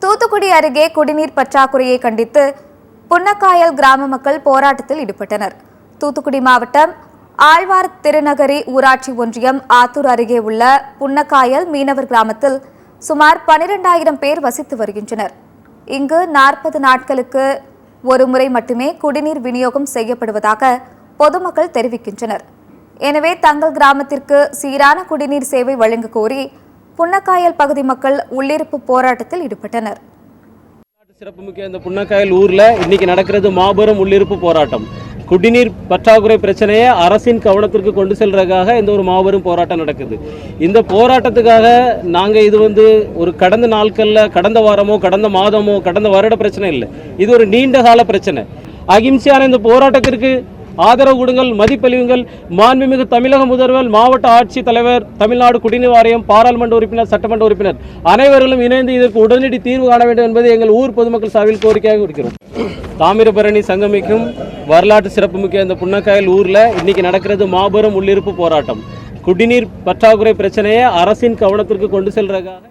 தூத்துக்குடி அருகே குடிநீர் பற்றாக்குறையை கண்டித்து புன்னக்காயல் கிராம மக்கள் போராட்டத்தில் ஈடுபட்டனர். தூத்துக்குடி மாவட்டம் ஆழ்வார் திருநகரி ஊராட்சி ஒன்றியம் ஆத்தூர் அருகே உள்ள புன்னக்காயல் மீனவர் கிராமத்தில் சுமார் 12,000 பேர் வசித்து வருகின்றனர். இங்கு 40 நாட்களுக்கு ஒரு முறை மட்டுமே குடிநீர் விநியோகம் செய்யப்படுவதாக பொதுமக்கள் தெரிவிக்கின்றனர். எனவே தங்கள் கிராமத்திற்கு சீரான குடிநீர் சேவை வழங்க கோரி புன்னக்காயல் பகுதி மக்கள் உள்ளிருப்பு போராட்டத்தில் ஈடுபட்டனர். சிறப்புமிக்க இந்த புன்னக்காயல் ஊர்ல இன்னைக்கு நடக்கிறது மாபெரும் உள்ளிருப்பு போராட்டம். குடிநீர் பற்றாக்குறை பிரச்சனையை அரசின் கவனத்திற்கு கொண்டு செல்றதுக்காக இந்த ஒரு மாபெரும் போராட்டம் நடக்குது. இந்த போராட்டத்துக்காக நாங்கள் இது ஒரு கடந்த நாட்களில், கடந்த வாரமோ கடந்த மாதமோ கடந்த வருட பிரச்சனை இல்லை. இது ஒரு நீண்ட கால பிரச்சனை. அகிம்சையான இந்த போராட்டத்திற்கு ஆதரவு கொடுங்கள், மதிப்பளியுங்கள். மாண்புமிகு தமிழக முதல்வர், மாவட்ட ஆட்சித் தலைவர், தமிழ்நாடு குடிநீர் வாரியம், பாராளுமன்ற உறுப்பினர், சட்டமன்ற உறுப்பினர் அனைவர்களும் இணைந்து இதற்கு உடனடி தீர்வு காண வேண்டும் என்பதை எங்கள் ஊர் பொதுமக்கள் சார்பில் கோரிக்கையாக இருக்கிறோம். தாமிரபரணி சங்கமிக்கும் வரலாற்று சிறப்புமிக்க இந்த புன்னக்காயல் ஊரில் இன்னைக்கு நடக்கிறது மாபெரும் உள்ளிருப்பு போராட்டம். குடிநீர் பற்றாக்குறை பிரச்சனையை அரசின் கவனத்திற்கு கொண்டு செல்றதுக்காக